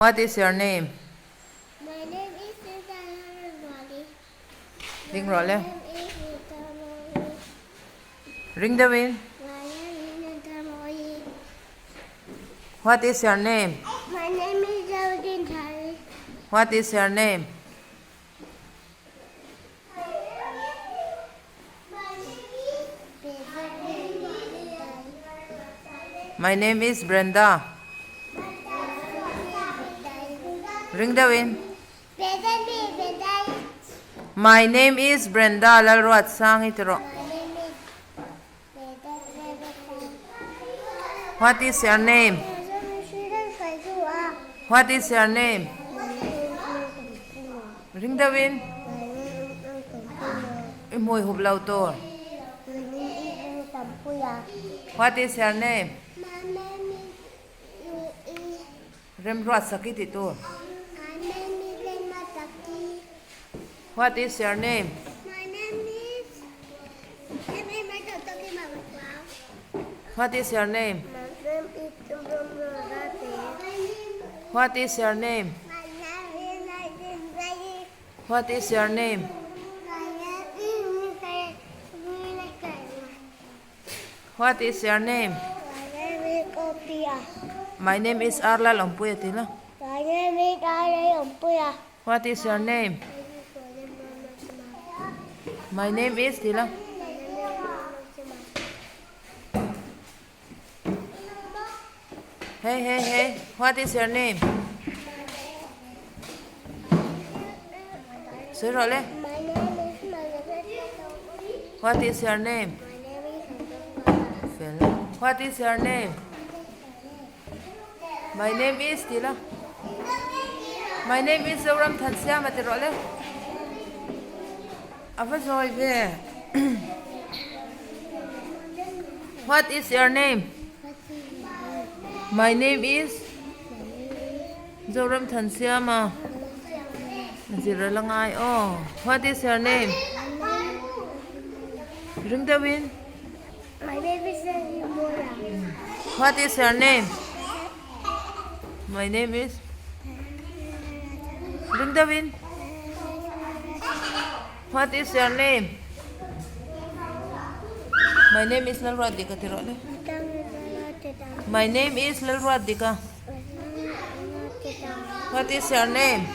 What is your name? My name is Lalrinzuali. Ding My Role. name is Lalrinzuali. Ring the wind. My name is Lalrinzuali. What is your name? My name is Lalrinzuali. What is your name? My name is Brenda. Ring the wind. My name is Brenda. Lalruat sang itro. What is your name? What is your name? Ring the wind. Imoy hublaw to. What is your name? Remruat sakit ito. What is your name? My name is What is your name? What is your name? What is your name? What is your name? My name is Arla Lompuya Tila. What is your name? My name is Tila. Hey. What is your name? Zirlai. What is your name? What is your name? My name is Tila. My name is Zoram Tansia Matirole. What is your name? My name is Zoram Tansiama. Zirlai. Oh, what is your name? Ring the wind. My name is Lalrinzuali. What is your name? My name is. Ring the wind. What is your name? My name is Lalradika Tirole. My name is Lalradika. What is your name?